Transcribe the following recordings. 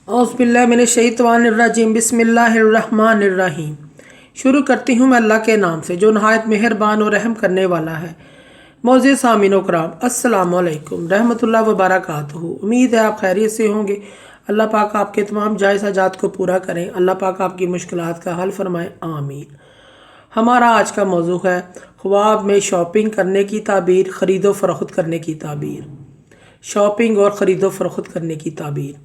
औज़ुबिल्लाहिमिनश्शैतानिर्रजीम बिस्मिल्लाहिर्रहमानिर्रहीम। शुरू करती हूँ मैं अल्लाह के नाम से जो नहायत मेहरबान और रहम करने वाला है। मोअज़्ज़िज़ सामीन कराम, अस्सलामु अलैकुम रहमतुल्लाहि व बरकातुहू। उम्मीद है आप खैरियत से होंगे। अल्लाह पाक आपके तमाम जायज़ हाजात को पूरा करें। अल्लाह पाक आपकी मुश्किलात का हल फरमाए, आमीन। हमारा आज का मौजू है ख्वाब में शॉपिंग करने की ताबीर, ख़रीदो फ़रोख्त करने की ताबीर। शॉपिंग और ख़रीदो फ़रोख्त करने की ताबीर,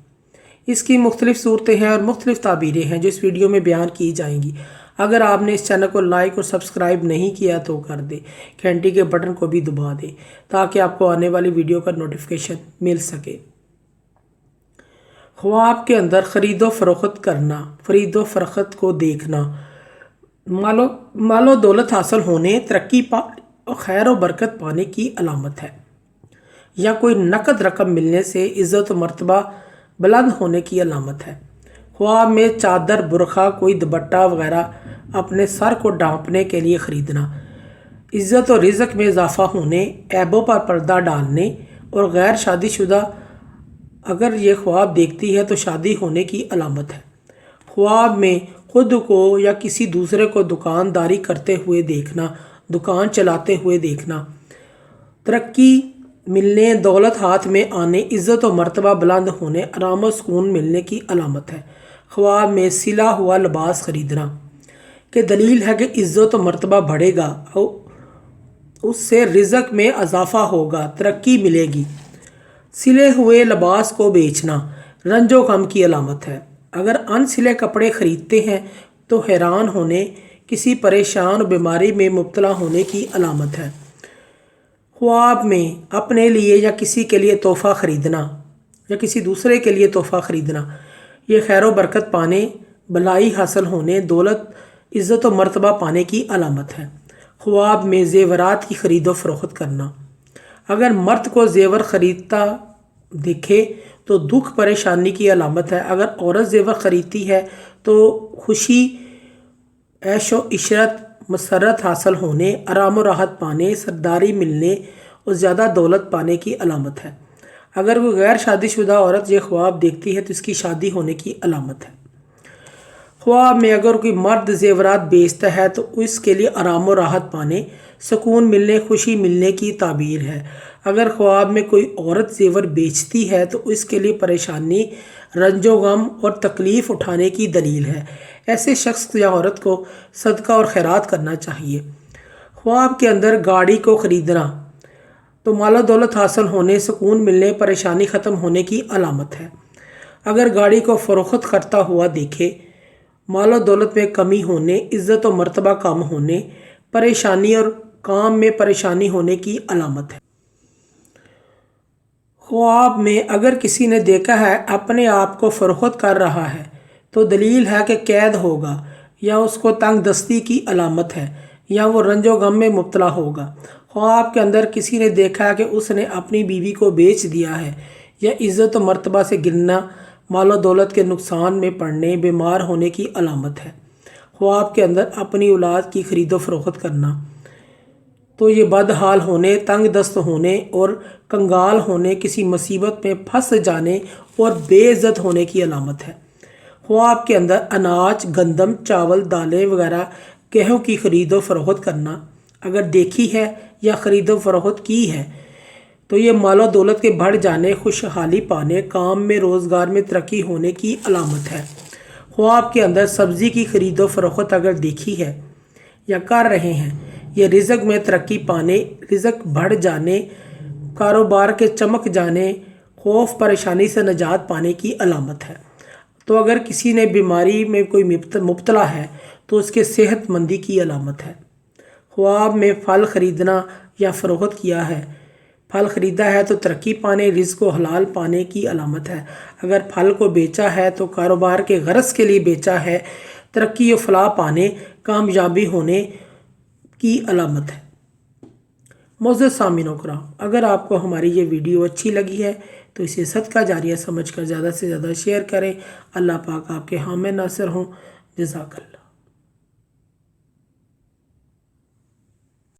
इसकी मुख्तलिफ़ सूरतें हैं और मुख्तलिफ़ ताबीरें हैं जो इस वीडियो में बयान की जाएंगी। अगर आपने इस चैनल को लाइक और सब्सक्राइब नहीं किया तो कर दे, घंटी के बटन को भी दबा दें ताकि आपको आने वाली वीडियो का नोटिफिकेशन मिल सके। ख्वाब के अंदर ख़रीदो फ़रोख्त करना, ख़रीदो फ़रोख्त को देखना, मालो दौलत हासिल होने, तरक्की और खैर और बरकत पाने की अलामत है, या कोई नकद रकम मिलने से इज़्ज़त और मर्तबा बुलंद होने की अलामत है। ख्वाब में चादर, बुरखा, कोई दुपट्टा वगैरह अपने सर को ढांपने के लिए ख़रीदना, इज़्ज़त और रिज़्क़ में इजाफ़ा होने, ऐबों पर पर्दा डालने और गैर शादीशुदा अगर ये ख्वाब देखती है तो शादी होने की अलामत है। ख्वाब में खुद को या किसी दूसरे को दुकानदारी करते हुए देखना, दुकान चलाते हुए देखना, तरक्की मिलने, दौलत हाथ में आने, इज़्ज़त और मर्तबा बुलंद होने, आराम और सुकून मिलने की अलामत है। ख्वाब में सिला हुआ लिबास ख़रीदना कि दलील है कि इज़्ज़त और मर्तबा बढ़ेगा और उससे रिज़्क़ में इजाफ़ा होगा, तरक्की मिलेगी। सिले हुए लिबास को बेचना रंजो गम की अलामत है। अगर अनसिले कपड़े ख़रीदते हैं तो हैरान होने, किसी परेशान और बीमारी में मुब्तला होने की अलामत है। ख्वाब में अपने लिए या किसी के लिए तोहफ़ा ख़रीदना या किसी दूसरे के लिए तोहफ़ा ख़रीदना, ये खैर व बरकत पाने, भलाई हासिल होने, दौलत, इज़्ज़त और मर्तबा पाने की अलामत है। ख्वाब में ज़ेवरात की ख़रीदो फ़रोख्त करना, अगर मर्द को ज़ेवर ख़रीदता दिखे तो दुख परेशानी की अलामत है। अगर औरत ज़ेवर ख़रीदती है तो खुशी, ऐशो इशरत, मसरत हासिल होने, आराम और राहत पाने, सरदारी मिलने और ज़्यादा दौलत पाने की अलामत है। अगर कोई गैर शादीशुदा औरत ये ख्वाब देखती है तो इसकी शादी होने की अलामत है। ख्वाब में अगर कोई मर्द ज़ेवरात बेचता है तो इसके लिए आराम और राहत पाने, सुकून मिलने, खुशी मिलने की ताबीर है। अगर ख्वाब में कोई औरत ज़ेवर बेचती है तो इसके लिए परेशानी, रंजो गम और तकलीफ़ उठाने की दलील है। ऐसे शख्स या औरत को सदका और खैरात करना चाहिए। ख्वाब के अंदर गाड़ी को ख़रीदना तो मालो दौलत हासिल होने, सुकून मिलने, परेशानी ख़त्म होने की अलामत है। अगर गाड़ी को फ़रोख्त करता हुआ देखे, मालो दौलत में कमी होने, इज़्ज़त और मर्तबा कम होने, परेशानी और काम में परेशानी होने की अलामत है। ख्वाब में अगर किसी ने देखा है अपने आप को फ़रोख्त कर रहा है तो दलील है कि कैद होगा, या उसको तंग दस्ती की अलामत है, या वो रंजो गम में मुब्तला होगा। ख्वाब के अंदर किसी ने देखा है कि उसने अपनी बीवी को बेच दिया है, या इज़्ज़त और मर्तबा से गिरना, मालो दौलत के नुकसान में पड़ने, बीमार होने की अलामत है। ख्वाब के अंदर अपनी औलाद की ख़रीदो फ़रोख्त करना तो ये बदहाल होने, तंग दस्त होने और कंगाल होने, किसी मुसीबत में फंस जाने और बेइज्जत होने की अलामत है। ख्वाब के अंदर अनाज, गंदम, चावल, दालें वगैरह गेहूँ की ख़रीदो फ़रोख्त करना अगर देखी है या ख़रीदो फ़रोख्त की है तो ये मालो दौलत के बढ़ जाने, खुशहाली पाने, काम में रोज़गार में तरक्की होने की अलामत है। ख्वाब के अंदर सब्ज़ी की ख़रीदो फ़रोख्त अगर देखी है या कर रहे हैं, ये रिज़्क़ में तरक्की पाने, रिज़्क़ बढ़ जाने, कारोबार के चमक जाने, खौफ परेशानी से निजात पाने की अलामत है। तो अगर किसी ने बीमारी में कोई मुब्तला है तो उसके सेहतमंदी की अलामत है। ख्वाब में फल ख़रीदना या फ़रोख्त किया है, फल ख़रीदा है तो तरक्की पाने, रिज़्क़ को हलाल पाने की अलामत है। अगर फल को बेचा है तो कारोबार के गरज के लिए बेचा है, तरक्की और फलाह पाने, कामयाबी होने की अलामत है। मोअज़्ज़िज़ सामीन कराम, अगर आपको हमारी ये वीडियो अच्छी लगी है तो इसे सदका जारिया समझकर ज़्यादा से ज़्यादा शेयर करें। अल्लाह पाक आपके हामी नासिर हों। जज़ाकल्लाह।